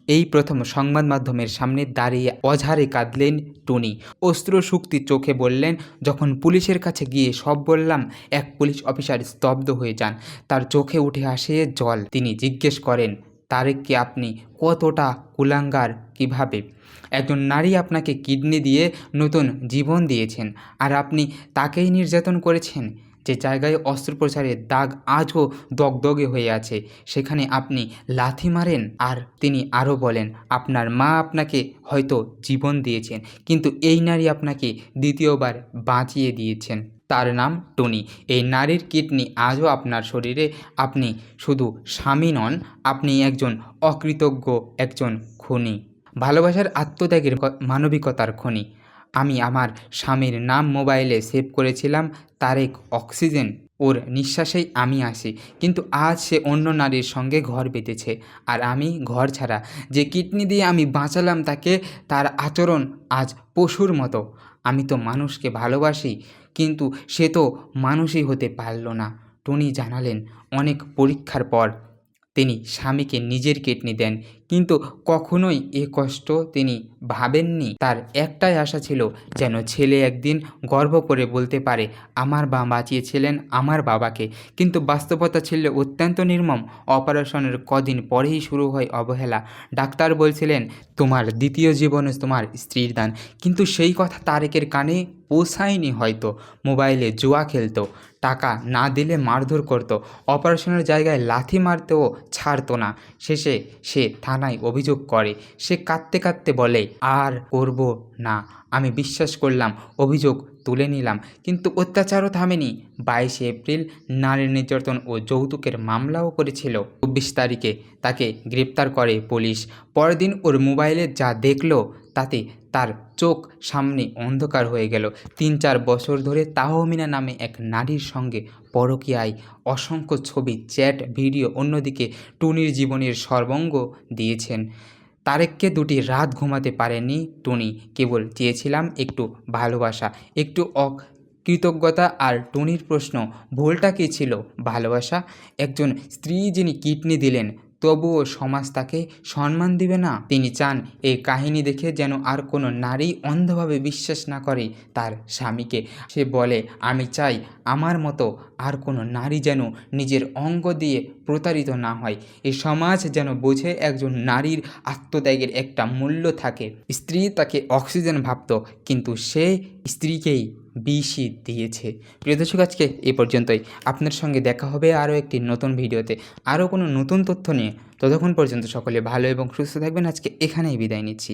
এই প্রথম সংবাদ মাধ্যমের সামনে দাঁড়িয়ে অঝারে কাঁদলেন টুনি। অশ্রুসুক্তি চোখে বললেন, যখন পুলিশের কাছে গিয়ে সব বললাম, এক পুলিশ অফিসার স্তব্ধ হয়ে যান। তার চোখে উঠে আসে জল। তিনি জিজ্ঞেস করেন, তারেককে আপনি কতটা কুলাঙ্গার কিভাবে? একজন নারী আপনাকে কিডনি দিয়ে নতুন জীবন দিয়েছেন, আর আপনি তাকেই নির্যাতন করেছেন। যে জায়গায় অস্ত্রোপচারের দাগ আজও দগদগে হয়ে আছে, সেখানে আপনি লাথি মারেন। আর তিনি আরও বলেন, আপনার মা আপনাকে হয়তো জীবন দিয়েছেন, কিন্তু এই নারী আপনাকে দ্বিতীয়বার বাঁচিয়ে দিয়েছেন। তার নাম টুনি। এই নারীর কিডনি আজও আপনার শরীরে। আপনি শুধু স্বামী নন, আপনি একজন অকৃতজ্ঞ, একজন খুনি। ভালোবাসার আত্মত্যাগের মানবিকতার খনি। আমি আমার স্বামীর নাম মোবাইলে সেভ করেছিলাম তারেক অক্সিজেন। ওর নিঃশ্বাসেই আমি আসি, কিন্তু আজ সে অন্য নারীর সঙ্গে ঘর বেঁধেছে, আর আমি ঘর ছাড়া। যে কিডনি দিয়ে আমি বাঁচালাম তাকে, তার আচরণ আজ পশুর মতো। আমি তো মানুষকে ভালোবাসি, কিন্তু সে তো মানুষই হতে পারল না। টুনি জানালেন, অনেক পরীক্ষার পর তিনি স্বামীকে নিজের কিডনি দেন, কিন্তু কখনোই এ কষ্ট তিনি ভাবেননি। তার একটাই আশা ছিল, যেন ছেলে একদিন গর্ব করে বলতে পারে, আমার মা বাঁচিয়েছিলেন আমার বাবাকে। কিন্তু বাস্তবতা ছিল অত্যন্ত নির্মম। অপারেশনের কদিন পরেই শুরু হয় অবহেলা। ডাক্তার বলছিলেন, তোমার দ্বিতীয় জীবনে তোমার স্ত্রীর দান। কিন্তু সেই কথা তারেকের কানে পৌঁছায়নি হয়তো। মোবাইলে জুয়া খেলতো, টাকা না দিলে মারধর করতো, অপারেশনের জায়গায় লাথি মারতেও ছাড়তো না। শেষে সে থানায় অভিযোগ করে। সে কাঁদতে কাঁদতে বলে, আর করব না। আমি বিশ্বাস করলাম, অভিযোগ তুলে নিলাম, কিন্তু অত্যাচারও থামেনি। 22শে এপ্রিল নারী নির্যাতন ও যৌতুকের মামলাও করেছিল। 24 তারিখে তাকে গ্রেপ্তার করে পুলিশ। পরের দিন ওর মোবাইলে যা দেখলো, তাতে তার চোখ সামনে অন্ধকার হয়ে গেল। 3-4 বছর ধরে তাহমিনা নামে এক নারীর সঙ্গে পরকীয়ায়, অসংখ্য ছবি, চ্যাট, ভিডিও। অন্যদিকে টুনির জীবনের সর্বঙ্গ দিয়েছেন। তারেককে 2টি রাত ঘুমাতে পারেনি টুনি। কেবল চেয়েছিলাম একটু ভালোবাসা, একটু কৃতজ্ঞতা। আর টুনির প্রশ্ন, ভুলটা কী ছিল? ভালোবাসা। একজন স্ত্রী যিনি কিডনি দিলেন, তবুও সমাজ তাকে সম্মান দিবে না। তিনি চান এই কাহিনী দেখে যেন আর কোনো নারী অন্ধভাবে বিশ্বাস না করে তার স্বামীকে। সে বলে, আমি চাই আমার মতো আর কোনো নারী যেন নিজের অঙ্গ দিয়ে প্রতারিত না হয়। এই সমাজ যেন বোঝে, একজন নারীর আত্মত্যাগের একটা মূল্য থাকে। স্ত্রী তাকে অক্সিজেন ভাবত, কিন্তু সে স্ত্রীকেই বিষই দিয়েছে। প্রিয় দর্শক, আজকে এ পর্যন্তই। আপনার সঙ্গে দেখা হবে আরও একটি নতুন ভিডিওতে, আরও কোনো নতুন তথ্য নিয়ে। ততক্ষণ পর্যন্ত সকলে ভালো এবং সুস্থ থাকবেন। আজকে এখানেই বিদায় নিচ্ছি।